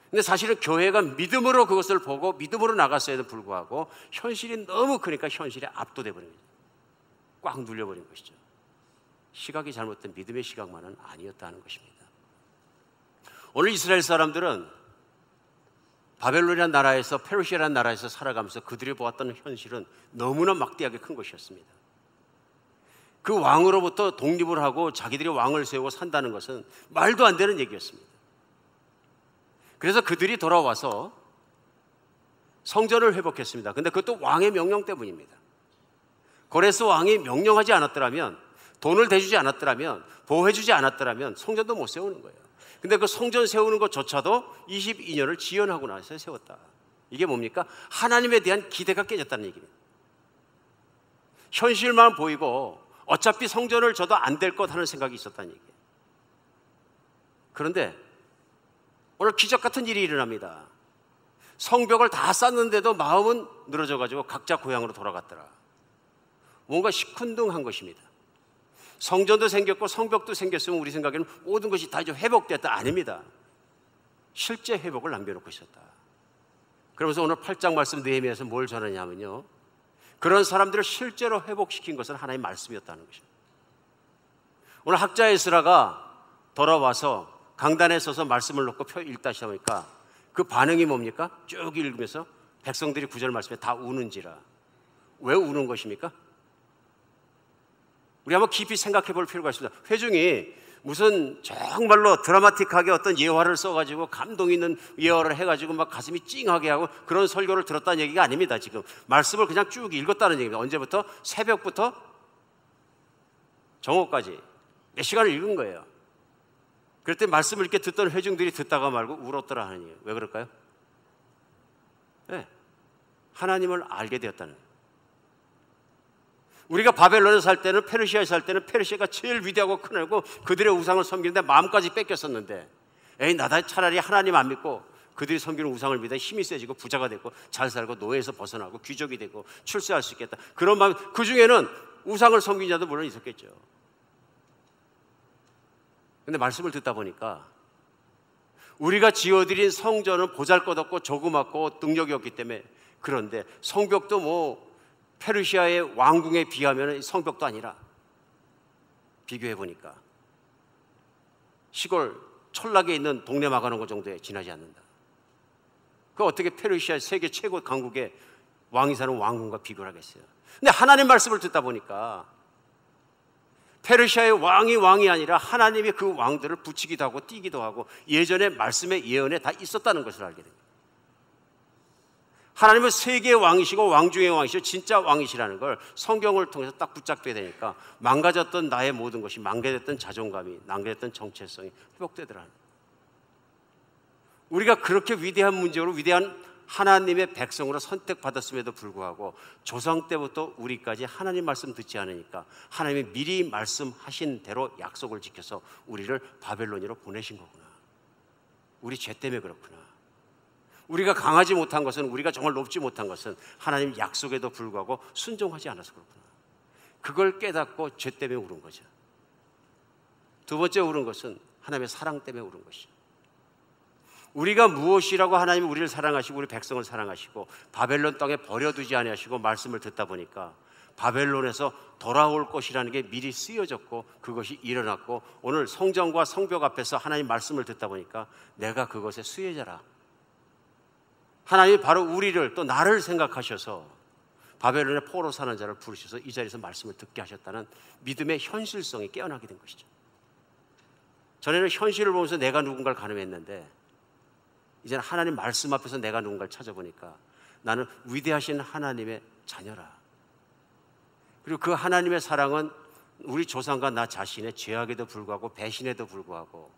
근데 사실은 교회가 믿음으로 그것을 보고 믿음으로 나갔어야도 불구하고 현실이 너무 크니까 현실에 압도돼 버린 거죠. 꽉 눌려버린 것이죠. 시각이 잘못된 믿음의 시각만은 아니었다는 것입니다. 오늘 이스라엘 사람들은 바벨론이라는 나라에서 페르시아라는 나라에서 살아가면서 그들이 보았던 현실은 너무나 막대하게 큰 것이었습니다. 그 왕으로부터 독립을 하고 자기들이 왕을 세우고 산다는 것은 말도 안 되는 얘기였습니다. 그래서 그들이 돌아와서 성전을 회복했습니다. 근데 그것도 왕의 명령 때문입니다. 고레스 왕이 명령하지 않았더라면, 돈을 대주지 않았더라면, 보호해주지 않았더라면 성전도 못 세우는 거예요. 근데 그 성전 세우는 것조차도 22년을 지연하고 나서 세웠다. 이게 뭡니까? 하나님에 대한 기대가 깨졌다는 얘기입니다. 현실만 보이고 어차피 성전을 져도 안 될 것 하는 생각이 있었다는 얘기예요. 그런데 오늘 기적 같은 일이 일어납니다. 성벽을 다 쌓는데도 마음은 늘어져가지고 각자 고향으로 돌아갔더라. 뭔가 시큰둥한 것입니다. 성전도 생겼고 성벽도 생겼으면 우리 생각에는 모든 것이 다 이제 회복됐다. 아닙니다. 실제 회복을 남겨놓고 있었다. 그러면서 오늘 8장 말씀 느헤미야에서 뭘 전하냐면요, 그런 사람들을 실제로 회복시킨 것은 하나님의 말씀이었다는 것입니다. 오늘 학자 에스라가 돌아와서 강단에 서서 말씀을 놓고 표 읽다 보니까 그 반응이 뭡니까? 쭉 읽으면서 백성들이 구절 말씀에 다 우는지라. 왜 우는 것입니까? 우리 한번 깊이 생각해 볼 필요가 있습니다. 회중이 무슨 정말로 드라마틱하게 어떤 예화를 써가지고 감동 있는 예화를 해가지고 막 가슴이 찡하게 하고 그런 설교를 들었다는 얘기가 아닙니다. 지금 말씀을 그냥 쭉 읽었다는 얘기입니다. 언제부터? 새벽부터 정오까지 몇 시간을 읽은 거예요. 그럴 때 말씀을 이렇게 듣던 회중들이 듣다가 말고 울었더라 하니, 왜 그럴까요? 네, 하나님을 알게 되었다는 거예요. 우리가 바벨론에 살 때는, 페르시아에 살 때는 페르시아가 제일 위대하고 크고 그들의 우상을 섬기는데 마음까지 뺏겼었는데, 에이 나다 차라리 하나님 안 믿고 그들이 섬기는 우상을 믿어 힘이 세지고 부자가 되고 잘 살고 노예에서 벗어나고 귀족이 되고 출세할 수 있겠다, 그런 마음. 그 중에는 우상을 섬기는 자도 물론 있었겠죠. 근데 말씀을 듣다 보니까 우리가 지어드린 성전은 보잘것없고 조그맣고 능력이 없기 때문에, 그런데 성벽도 뭐 페르시아의 왕궁에 비하면 성벽도 아니라, 비교해 보니까 시골 철락에 있는 동네 막아놓은 것 정도에 지나지 않는다. 그 어떻게 페르시아 세계 최고 강국의 왕이 사는 왕궁과 비교를 하겠어요? 근데 하나님 말씀을 듣다 보니까 페르시아의 왕이 아니라 하나님이 그 왕들을 붙이기도 하고 띄기도 하고 예전에 말씀의 예언에 다 있었다는 것을 알게 됩니다. 하나님은 세계의 왕이시고 왕 중의 왕이시고 진짜 왕이시라는 걸 성경을 통해서 딱 붙잡게 되니까 망가졌던 나의 모든 것이, 망가졌던 자존감이, 망가졌던 정체성이 회복되더라. 우리가 그렇게 위대한 문제로 위대한 하나님의 백성으로 선택받았음에도 불구하고 조상 때부터 우리까지 하나님 말씀 듣지 않으니까 하나님이 미리 말씀하신 대로 약속을 지켜서 우리를 바벨론으로 보내신 거구나. 우리 죄 때문에 그렇구나. 우리가 강하지 못한 것은, 우리가 정말 높지 못한 것은 하나님 약속에도 불구하고 순종하지 않아서 그렇구나. 그걸 깨닫고 죄 때문에 울은 거죠. 두 번째 울은 것은 하나님의 사랑 때문에 울은 것이죠. 우리가 무엇이라고 하나님이 우리를 사랑하시고 우리 백성을 사랑하시고 바벨론 땅에 버려두지 아니하시고 말씀을 듣다 보니까 바벨론에서 돌아올 것이라는 게 미리 쓰여졌고 그것이 일어났고, 오늘 성전과 성벽 앞에서 하나님 말씀을 듣다 보니까 내가 그것의 수혜자라. 하나님이 바로 우리를, 또 나를 생각하셔서 바벨론의 포로 사는 자를 부르셔서 이 자리에서 말씀을 듣게 하셨다는 믿음의 현실성이 깨어나게 된 것이죠. 전에는 현실을 보면서 내가 누군가를 가늠했는데 이제는 하나님 말씀 앞에서 내가 누군가를 찾아보니까 나는 위대하신 하나님의 자녀라. 그리고 그 하나님의 사랑은 우리 조상과 나 자신의 죄악에도 불구하고 배신에도 불구하고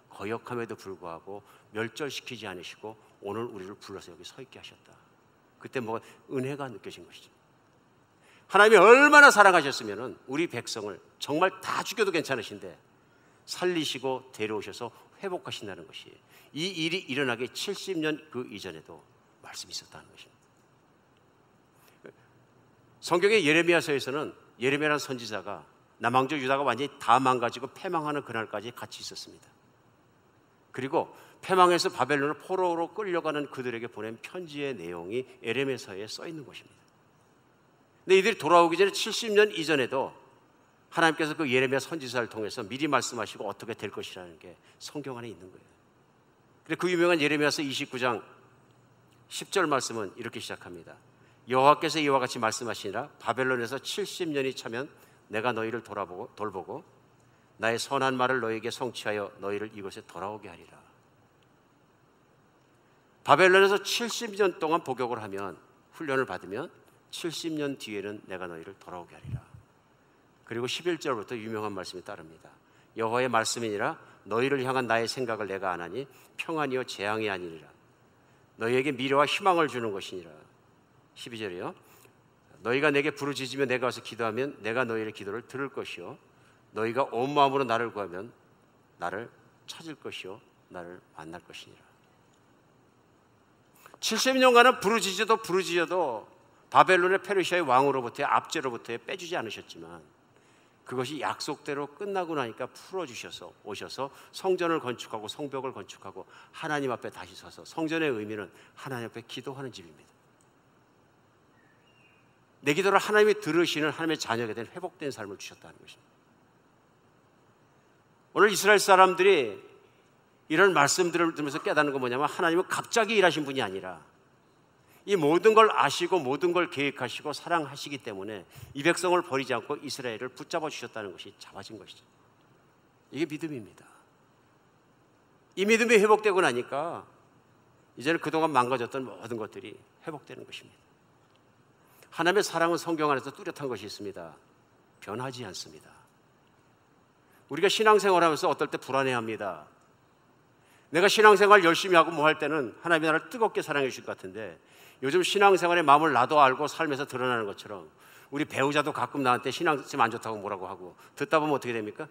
거역함에도 불구하고 멸절시키지 않으시고 오늘 우리를 불러서 여기 서 있게 하셨다. 그때 뭐 은혜가 느껴진 것이죠. 하나님이 얼마나 사랑하셨으면 우리 백성을 정말 다 죽여도 괜찮으신데 살리시고 데려오셔서 회복하신다는 것이, 이 일이 일어나기 70년 그 이전에도 말씀이 있었다는 것입니다. 성경의 예레미야서에서는 예레미야라는 선지자가 남왕조 유다가 완전히 다 망가지고 패망하는 그날까지 같이 있었습니다. 그리고 패망해서 바벨론을 포로로 끌려가는 그들에게 보낸 편지의 내용이 예레미야서에 써 있는 것입니다. 근데 이들이 돌아오기 전에 70년 이전에도 하나님께서 그 예레미야 선지자를 통해서 미리 말씀하시고 어떻게 될 것이라는 게 성경 안에 있는 거예요. 그래서 그 유명한 예레미야서 29장 10절 말씀은 이렇게 시작합니다. 여호와께서 이와 같이 말씀하시니라. 바벨론에서 70년이 차면 내가 너희를 돌보고 나의 선한 말을 너희에게 성취하여 너희를 이곳에 돌아오게 하리라. 바벨론에서 70년 동안 복역을 하면, 훈련을 받으면 70년 뒤에는 내가 너희를 돌아오게 하리라. 그리고 11절부터 유명한 말씀이 따릅니다. 여호와의 말씀이니라. 너희를 향한 나의 생각을 내가 아나니 평안이요 재앙이 아니니라. 너희에게 미래와 희망을 주는 것이니라. 12절이요. 너희가 내게 부르짖으며 내가 와서 기도하면 내가 너희의 기도를 들을 것이요 너희가 온 마음으로 나를 구하면 나를 찾을 것이요 나를 만날 것이니라. 70년간은 부르짖어도 바벨론의 페르시아의 왕으로부터의 압제로부터 빼주지 않으셨지만 그것이 약속대로 끝나고 나니까 풀어주셔서 오셔서 성전을 건축하고 성벽을 건축하고 하나님 앞에 다시 서서, 성전의 의미는 하나님 앞에 기도하는 집입니다. 내 기도를 하나님이 들으시는 하나님의 자녀가 된 회복된 삶을 주셨다는 것입니다. 오늘 이스라엘 사람들이 이런 말씀들을 들으면서 깨닫는 건 뭐냐면, 하나님은 갑자기 일하신 분이 아니라 이 모든 걸 아시고 모든 걸 계획하시고 사랑하시기 때문에 이 백성을 버리지 않고 이스라엘을 붙잡아 주셨다는 것이 잡아진 것이죠. 이게 믿음입니다. 이 믿음이 회복되고 나니까 이제는 그동안 망가졌던 모든 것들이 회복되는 것입니다. 하나님의 사랑은 성경 안에서 뚜렷한 것이 있습니다. 변하지 않습니다. 우리가 신앙생활하면서 어떨 때 불안해합니다. 내가 신앙생활 열심히 하고 뭐 할 때는 하나님이 나를 뜨겁게 사랑해 주실 것 같은데, 요즘 신앙생활의 마음을 나도 알고 삶에서 드러나는 것처럼 우리 배우자도 가끔 나한테 신앙심 안 좋다고 뭐라고 하고, 듣다 보면 어떻게 됩니까?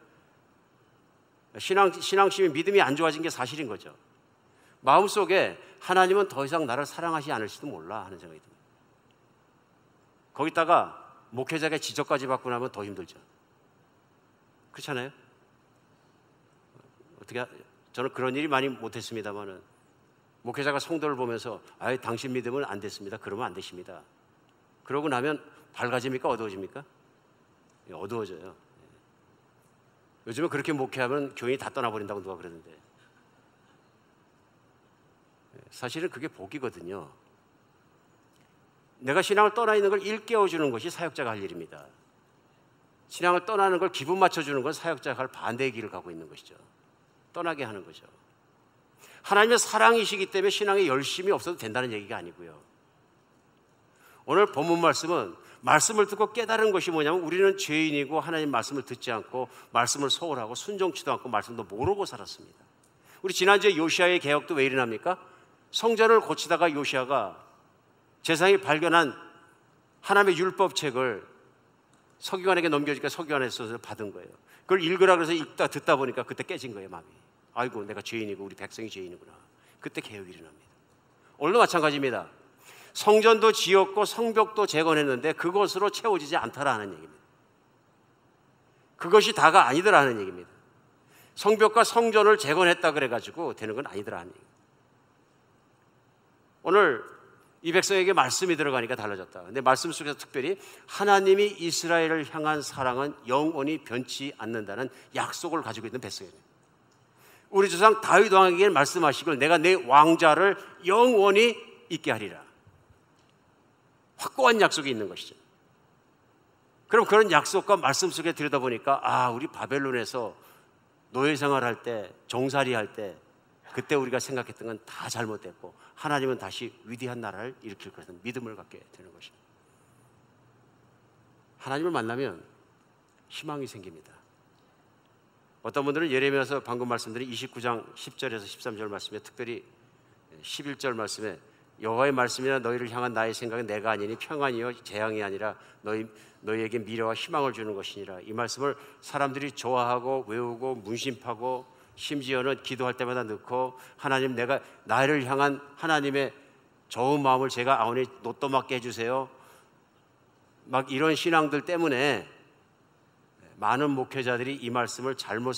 신앙심이, 믿음이 안 좋아진 게 사실인 거죠. 마음속에 하나님은 더 이상 나를 사랑하지 않을지도 몰라 하는 생각이 듭니다. 거기다가 목회자가 지적까지 받고 나면 더 힘들죠. 그렇잖아요? 저는 그런 일이 많이 못했습니다만은, 목회자가 성도를 보면서 아예 당신 믿음은 안 됐습니다, 그러면 안 되십니다. 그러고 나면 밝아집니까, 어두워집니까? 어두워져요. 요즘은 그렇게 목회하면 교인이 다 떠나버린다고 누가 그러는데, 사실은 그게 복이거든요. 내가 신앙을 떠나 있는 걸 일깨워주는 것이 사역자가 할 일입니다. 신앙을 떠나는 걸 기분 맞춰주는 건 사역자가 할 반대의 길을 가고 있는 것이죠. 떠나게 하는 거죠. 하나님의 사랑이시기 때문에 신앙에 열심이 없어도 된다는 얘기가 아니고요. 오늘 본문 말씀은 말씀을 듣고 깨달은 것이 뭐냐면, 우리는 죄인이고 하나님 말씀을 듣지 않고 말씀을 소홀하고 순종치도 않고 말씀도 모르고 살았습니다. 우리 지난주에 요시아의 개혁도 왜 일어납니까? 성전을 고치다가 요시아가 제사장이 발견한 하나님의 율법책을 서기관에게 넘겨주니까 서기관에서 받은 거예요. 그걸 읽으라 그래서 듣다 보니까 그때 깨진 거예요, 마음이. 아이고, 내가 죄인이고 우리 백성이 죄인이구나. 그때 개혁이 일어납니다. 오늘도 마찬가지입니다. 성전도 지었고 성벽도 재건했는데 그것으로 채워지지 않다라는 얘기입니다. 그것이 다가 아니더라는 얘기입니다. 성벽과 성전을 재건했다 그래가지고 되는 건 아니더라는 얘기입니다. 오늘 이 백성에게 말씀이 들어가니까 달라졌다. 근데 말씀 속에서 특별히 하나님이 이스라엘을 향한 사랑은 영원히 변치 않는다는 약속을 가지고 있는 백성이에요. 우리 조상 다윗 왕에게 말씀하시길, 내가 내 왕자를 영원히 있게 하리라. 확고한 약속이 있는 것이죠. 그럼 그런 약속과 말씀 속에 들여다보니까, 우리 바벨론에서 노예 생활할 때, 종살이 할 때, 그때 우리가 생각했던 건 다 잘못됐고 하나님은 다시 위대한 나라를 일으킬 것이라는 믿음을 갖게 되는 것입니다. 하나님을 만나면 희망이 생깁니다. 어떤 분들은 예레미야서 방금 말씀드린 29장 10절에서 13절 말씀에, 특별히 11절 말씀에, 여호와의 말씀이나 너희를 향한 나의 생각은 내가 아니니 평안이요 재앙이 아니라 너희에게 미래와 희망을 주는 것이니라. 이 말씀을 사람들이 좋아하고 외우고 문심하고 심지어는 기도할 때마다 넣고, 하나님, 내가 나를 향한 하나님의 좋은 마음을 제가 아오니 노또 맞게 해주세요. 막 이런 신앙들 때문에 많은 목회자들이 이 말씀을 잘못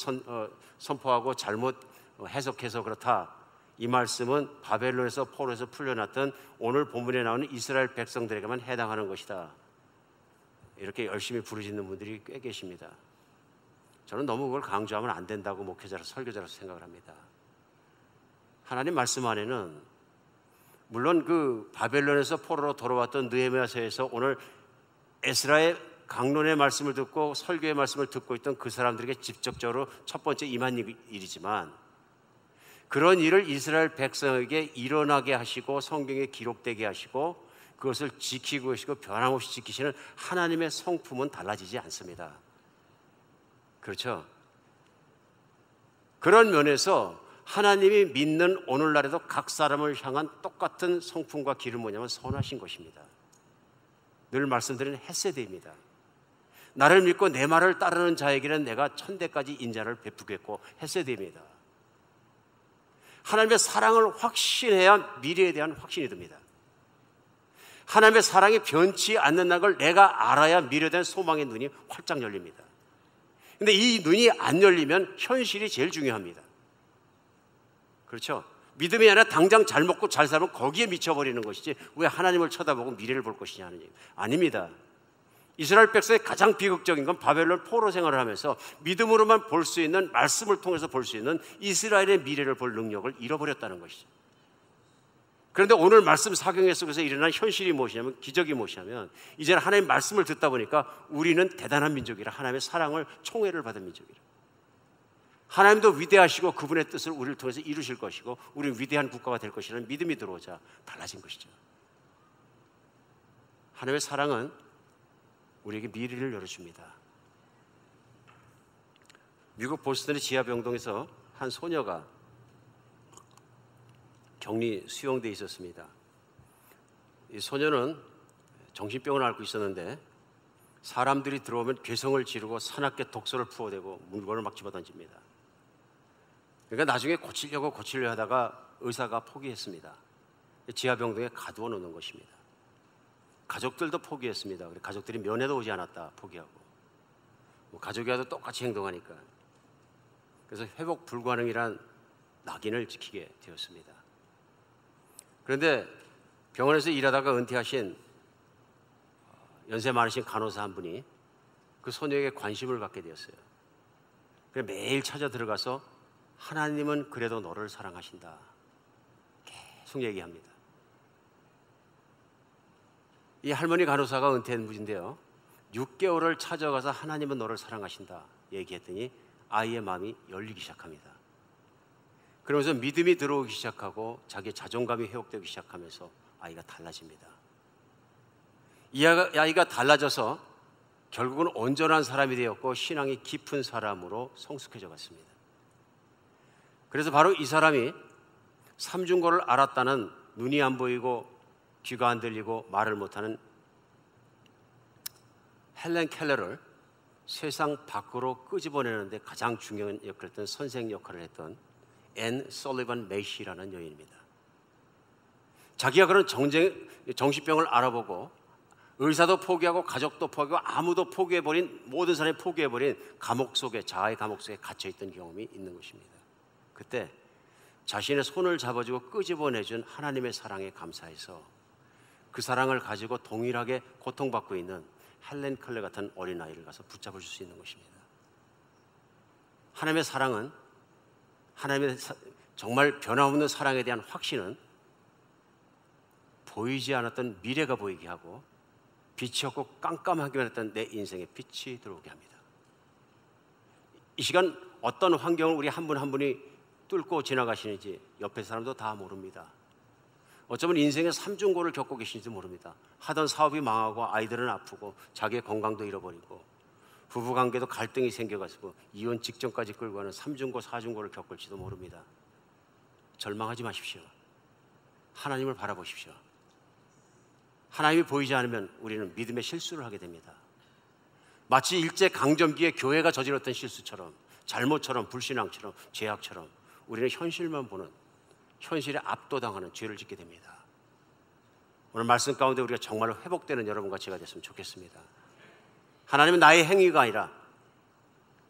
선포하고 잘못 해석해서 그렇다. 이 말씀은 바벨론에서 포로에서 풀려났던 오늘 본문에 나오는 이스라엘 백성들에게만 해당하는 것이다. 이렇게 열심히 부르짖는 분들이 꽤 계십니다. 저는 너무 그걸 강조하면 안 된다고 목회자로서, 설교자로서 생각을 합니다. 하나님 말씀 안에는 물론 그 바벨론에서 포로로 돌아왔던 느헤미야서에서 오늘 에스라의 강론의 말씀을 듣고 설교의 말씀을 듣고 있던 그 사람들에게 직접적으로 첫 번째 임한 일이지만, 그런 일을 이스라엘 백성에게 일어나게 하시고 성경에 기록되게 하시고 그것을 지키고 계시고 변함없이 지키시는 하나님의 성품은 달라지지 않습니다. 그렇죠? 그런 면에서 하나님이 믿는 오늘날에도 각 사람을 향한 똑같은 성품과 길은 뭐냐면 선하신 것입니다. 늘 말씀드리는 헤세드입니다. 나를 믿고 내 말을 따르는 자에게는 내가 천대까지 인자를 베푸겠고, 헤세드입니다. 하나님의 사랑을 확신해야 미래에 대한 확신이 듭니다. 하나님의 사랑이 변치 않는다는 걸 내가 알아야 미래에 대한 소망의 눈이 활짝 열립니다. 근데 이 눈이 안 열리면 현실이 제일 중요합니다. 그렇죠? 믿음이 아니라 당장 잘 먹고 잘 살면 거기에 미쳐버리는 것이지 왜 하나님을 쳐다보고 미래를 볼 것이냐 하는 얘기 아닙니다. 이스라엘 백성의 가장 비극적인 건 바벨론 포로 생활을 하면서 믿음으로만 볼 수 있는, 말씀을 통해서 볼 수 있는 이스라엘의 미래를 볼 능력을 잃어버렸다는 것이죠. 그런데 오늘 말씀 사경에 속에서 일어난 현실이 무엇이냐면, 기적이 무엇이냐면, 이제는 하나님의 말씀을 듣다 보니까 우리는 대단한 민족이라, 하나님의 사랑을, 총애를 받은 민족이라, 하나님도 위대하시고 그분의 뜻을 우리를 통해서 이루실 것이고 우리는 위대한 국가가 될 것이라는 믿음이 들어오자 달라진 것이죠. 하나님의 사랑은 우리에게 미래를 열어줍니다. 미국 보스턴의 지하병동에서 한 소녀가 격리 수용되어 있었습니다. 이 소녀는 정신병을 앓고 있었는데 사람들이 들어오면 괴성을 지르고 사납게 독소를 부어대고 물건을 막 집어던집니다. 그러니까 나중에 고치려고 하다가 의사가 포기했습니다. 지하병동에 가두어 놓는 것입니다. 가족들도 포기했습니다. 가족들이 면회도 오지 않았다 포기하고, 가족이 와도 똑같이 행동하니까. 그래서 회복 불가능이란 낙인을 지키게 되었습니다. 그런데 병원에서 일하다가 은퇴하신 연세 많으신 간호사 한 분이 그 소녀에게 관심을 갖게 되었어요. 그래서 매일 찾아 들어가서 하나님은 그래도 너를 사랑하신다 계속 얘기합니다. 이 할머니 간호사가 은퇴한 분인데요, 6개월을 찾아가서 하나님은 너를 사랑하신다 얘기했더니 아이의 마음이 열리기 시작합니다. 그러면서 믿음이 들어오기 시작하고 자기의 자존감이 회복되기 시작하면서 아이가 달라집니다. 이 아이가 달라져서 결국은 온전한 사람이 되었고 신앙이 깊은 사람으로 성숙해져 갔습니다. 그래서 바로 이 사람이 삼중고를 알았다는, 눈이 안 보이고 귀가 안 들리고 말을 못하는 헬렌 켈러를 세상 밖으로 끄집어내는데 가장 중요한 역할을 했던, 선생 역할을 했던 앤 설리반 메이시라는 여인입니다. 자기가 그런 정신병을 알아보고 의사도 포기하고 가족도 포기하고 아무도 포기해버린, 모든 사람이 포기해버린 감옥 속에, 자아의 감옥 속에 갇혀있던 경험이 있는 것입니다. 그때 자신의 손을 잡아주고 끄집어내준 하나님의 사랑에 감사해서 그 사랑을 가지고 동일하게 고통받고 있는 헬렌 켈러 같은 어린아이를 가서 붙잡을 수 있는 것입니다. 하나님의 사랑은, 하나님의 정말 변함없는 사랑에 대한 확신은 보이지 않았던 미래가 보이게 하고 빛이 없고 깜깜하기만 했던 내 인생에 빛이 들어오게 합니다. 이 시간 어떤 환경을 우리 한 분 한 분이 뚫고 지나가시는지 옆에 사람도 다 모릅니다. 어쩌면 인생의 삼중고를 겪고 계신지 모릅니다. 하던 사업이 망하고 아이들은 아프고 자기의 건강도 잃어버리고 부부관계도 갈등이 생겨가지고 이혼 직전까지 끌고 가는 삼중고 사중고를 겪을지도 모릅니다. 절망하지 마십시오. 하나님을 바라보십시오. 하나님이 보이지 않으면 우리는 믿음의 실수를 하게 됩니다. 마치 일제강점기에 교회가 저질렀던 실수처럼, 잘못처럼, 불신앙처럼, 죄악처럼 우리는 현실만 보는, 현실에 압도당하는 죄를 짓게 됩니다. 오늘 말씀 가운데 우리가 정말로 회복되는 여러분과 제가 됐으면 좋겠습니다. 하나님은 나의 행위가 아니라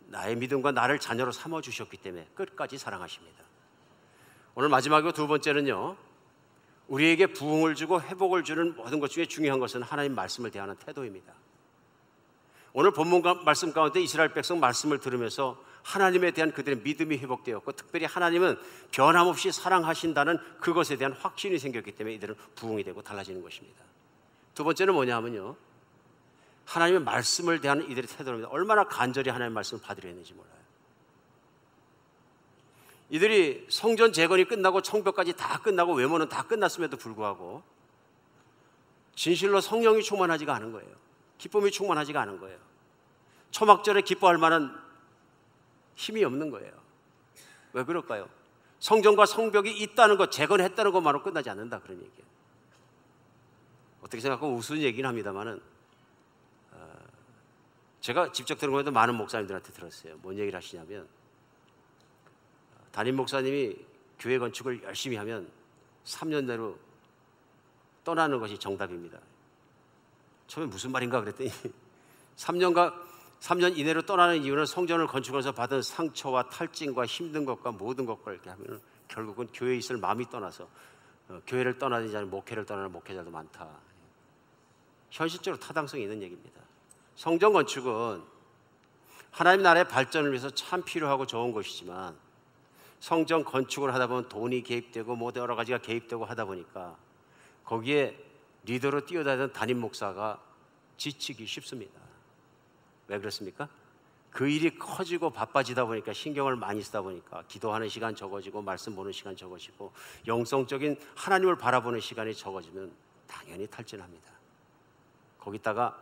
나의 믿음과 나를 자녀로 삼아주셨기 때문에 끝까지 사랑하십니다. 오늘 마지막으로 두 번째는요, 우리에게 부흥을 주고 회복을 주는 모든 것 중에 중요한 것은 하나님 말씀을 대하는 태도입니다. 오늘 본문 말씀 가운데 이스라엘 백성 말씀을 들으면서 하나님에 대한 그들의 믿음이 회복되었고, 특별히 하나님은 변함없이 사랑하신다는 그것에 대한 확신이 생겼기 때문에 이들은 부흥이 되고 달라지는 것입니다. 두 번째는 뭐냐 하면요, 하나님의 말씀을 대하는 이들의 태도입니다. 얼마나 간절히 하나님의 말씀을 받으려 했는지 몰라요. 이들이 성전 재건이 끝나고 청벽까지 다 끝나고 외모는 다 끝났음에도 불구하고 진실로 성령이 충만하지가 않은 거예요. 기쁨이 충만하지가 않은 거예요. 초막절에 기뻐할 만한 힘이 없는 거예요. 왜 그럴까요? 성전과 성벽이 있다는 것, 재건했다는 것만으로 끝나지 않는다, 그런 얘기예요. 어떻게 생각하면 우스운 얘기는 합니다만은 제가 직접 들은 것도 많은 목사님들한테 들었어요. 뭔 얘기를 하시냐면, 담임 목사님이 교회 건축을 열심히 하면 3년 내로 떠나는 것이 정답입니다. 처음에 무슨 말인가 그랬더니 3년간 3년 이내로 떠나는 이유는 성전을 건축해서 받은 상처와 탈진과 힘든 것과 모든 것과 이렇게 하면 결국은 교회에 있을 마음이 떠나서 교회를 떠나든지 아니면 목회를 떠나는 목회자도 많다. 현실적으로 타당성이 있는 얘기입니다. 성전 건축은 하나님 나라의 발전을 위해서 참 필요하고 좋은 것이지만 성전 건축을 하다 보면 돈이 개입되고 뭐 여러 가지가 개입되고 하다 보니까 거기에 리더로 뛰어다니던 담임 목사가 지치기 쉽습니다. 왜 그렇습니까? 그 일이 커지고 바빠지다 보니까 신경을 많이 쓰다 보니까 기도하는 시간 적어지고 말씀 보는 시간 적어지고 영성적인 하나님을 바라보는 시간이 적어지면 당연히 탈진합니다. 거기다가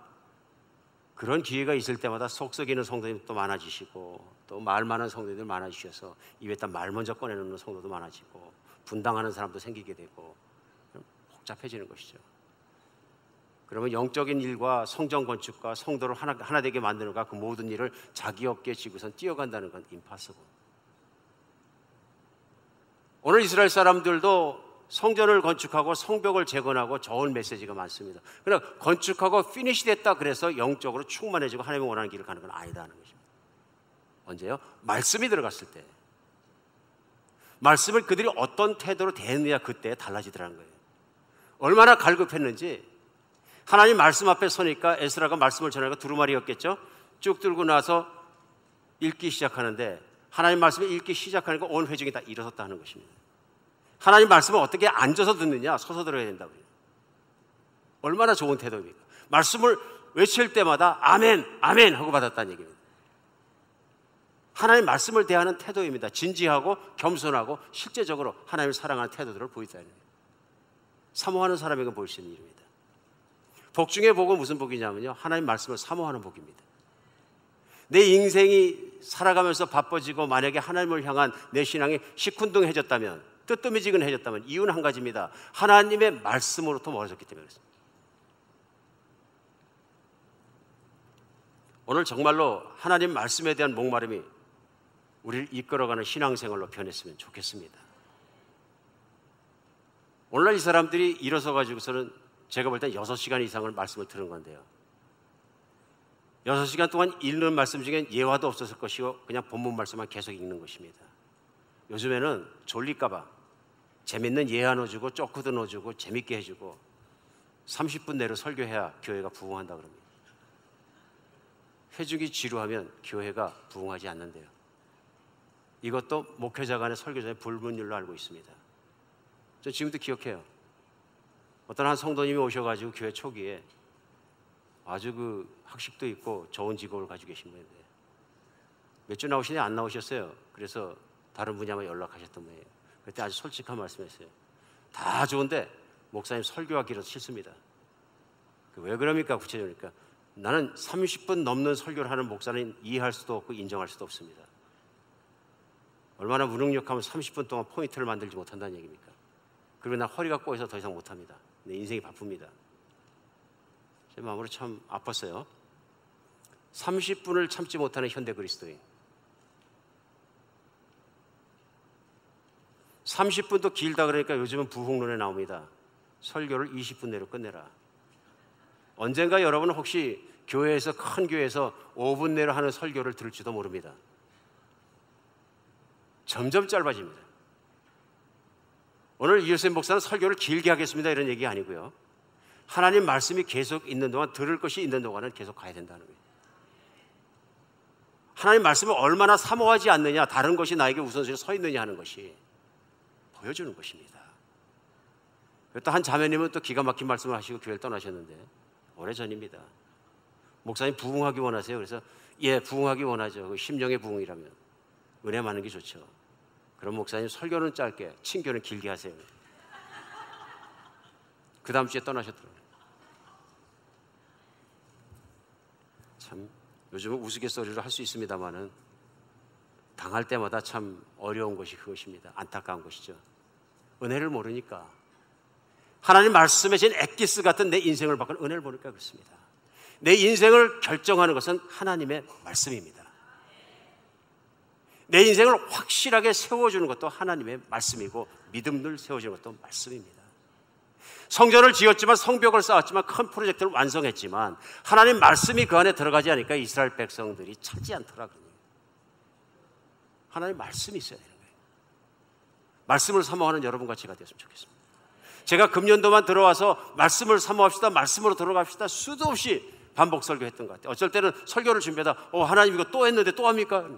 그런 기회가 있을 때마다 속 썩이는 성도님도 많아지시고 또 말 많은 성도님들 많아지셔서 입에다 말 먼저 꺼내놓는 성도도 많아지고 분당하는 사람도 생기게 되고 복잡해지는 것이죠. 그러면 영적인 일과 성전 건축과 성도를 하나 되게 만드는가 그 모든 일을 자기 어깨에 지고선 뛰어간다는 건 impossible. 오늘 이스라엘 사람들도 성전을 건축하고 성벽을 재건하고 좋은 메시지가 많습니다. 그러나 건축하고 피니시 됐다 그래서 영적으로 충만해지고 하나님이 원하는 길을 가는 건 아니다는 것입니다. 언제요? 말씀이 들어갔을 때. 말씀을 그들이 어떤 태도로 대했느냐 그때 달라지더라는 거예요. 얼마나 갈급했는지 하나님 말씀 앞에 서니까 에스라가 말씀을 전하니까 두루마리였겠죠. 쭉 들고 나서 읽기 시작하는데 하나님 말씀을 읽기 시작하니까 온 회중이 다 일어섰다는 것입니다. 하나님 말씀을 어떻게 앉아서 듣느냐? 서서 들어야 된다고요. 얼마나 좋은 태도입니까? 말씀을 외칠 때마다 아멘, 아멘 하고 받았다는 얘기입니다. 하나님 말씀을 대하는 태도입니다. 진지하고 겸손하고 실제적으로 하나님을 사랑하는 태도들을 보이다는 거예요. 사모하는 사람에게 볼 수 있는 일입니다. 복 중에 복은 무슨 복이냐면요, 하나님 말씀을 사모하는 복입니다. 내 인생이 살아가면서 바빠지고 만약에 하나님을 향한 내 신앙이 시큰둥해졌다면, 뜨뜨미지근해졌다면 이유는 한 가지입니다. 하나님의 말씀으로부터 멀어졌기 때문에 그렇습니다. 오늘 정말로 하나님 말씀에 대한 목마름이 우리를 이끌어가는 신앙생활로 변했으면 좋겠습니다. 오늘날 이 사람들이 일어서 가지고서는 제가 볼 때 6시간 이상을 말씀을 들은 건데요, 6시간 동안 읽는 말씀 중엔 예화도 없었을 것이고 그냥 본문 말씀만 계속 읽는 것입니다. 요즘에는 졸릴까 봐 재밌는 예화 넣어주고 쪼크도 넣어주고 재밌게 해주고 30분 내로 설교해야 교회가 부흥한다 그럽니다. 회중이 지루하면 교회가 부흥하지 않는데요, 이것도 목회자 간의 설교자의 불문율로 알고 있습니다. 저 지금도 기억해요. 어떤 한 성도님이 오셔가지고 교회 초기에 아주 그 학식도 있고 좋은 직업을 가지고 계신 분인데 몇 주 나오시냐 안 나오셨어요. 그래서 다른 분야만 연락하셨던 분이에요. 그때 아주 솔직한 말씀했어요. 다 좋은데 목사님 설교하기로 싫습니다. 왜 그럽니까? 구체적이니까 나는 30분 넘는 설교를 하는 목사는 이해할 수도 없고 인정할 수도 없습니다. 얼마나 무능력하면 30분 동안 포인트를 만들지 못한다는 얘기입니까? 그리고 나 허리가 꼬여서 더 이상 못합니다. 내 인생이 바쁩니다. 제 마음으로 참 아팠어요. 30분을 참지 못하는 현대 그리스도인, 30분도 길다 그러니까 요즘은 부흥론에 나옵니다. 설교를 20분 내로 끝내라. 언젠가 여러분은 혹시 교회에서, 큰 교회에서 5분 내로 하는 설교를 들을지도 모릅니다. 점점 짧아집니다. 오늘 이효셉 목사는 설교를 길게 하겠습니다 이런 얘기 아니고요, 하나님 말씀이 계속 있는 동안, 들을 것이 있는 동안은 계속 가야 된다는 거예요. 하나님 말씀을 얼마나 사모하지 않느냐, 다른 것이 나에게 우선순위에 서 있느냐 하는 것이 보여주는 것입니다. 또 한 자매님은 또 기가 막힌 말씀을 하시고 교회를 떠나셨는데, 오래전입니다. 목사님 부흥하기 원하세요? 그래서 예, 부흥하기 원하죠. 그 심령의 부흥이라면 은혜 많은 게 좋죠. 그럼 목사님 설교는 짧게, 친교는 길게 하세요. 그 다음 주에 떠나셨더라고요. 참 요즘은 우스갯소리로 할 수 있습니다만은 당할 때마다 참 어려운 것이 그것입니다. 안타까운 것이죠. 은혜를 모르니까, 하나님 말씀에 진 엑기스 같은 내 인생을 바꾼 은혜를 모르니까 그렇습니다. 내 인생을 결정하는 것은 하나님의 말씀입니다. 내 인생을 확실하게 세워주는 것도 하나님의 말씀이고 믿음을 세워주는 것도 말씀입니다. 성전을 지었지만, 성벽을 쌓았지만, 큰 프로젝트를 완성했지만 하나님 말씀이 그 안에 들어가지 않으니까 이스라엘 백성들이 차지 않더라고요. 하나님 말씀이 있어야 되는 거예요. 말씀을 사모하는 여러분과 제가 되었으면 좋겠습니다. 제가 금년도만 들어와서 말씀을 사모합시다, 말씀으로 들어갑시다 수도 없이 반복 설교했던 것 같아요. 어쩔 때는 설교를 준비하다 하나님 이거 또 했는데 또 합니까?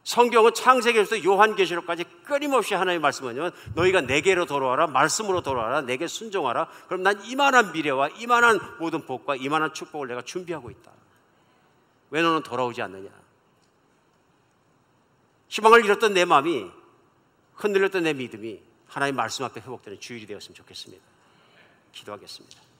성경은 창세기에서 요한계시록까지 끊임없이 하나님의 말씀은 너희가 내게로 돌아와라, 말씀으로 돌아와라, 내게 순종하라. 그럼 난 이만한 미래와 이만한 모든 복과 이만한 축복을 내가 준비하고 있다. 왜 너는 돌아오지 않느냐? 희망을 잃었던 내 마음이, 흔들렸던 내 믿음이 하나님 말씀 앞에 회복되는 주일이 되었으면 좋겠습니다. 기도하겠습니다.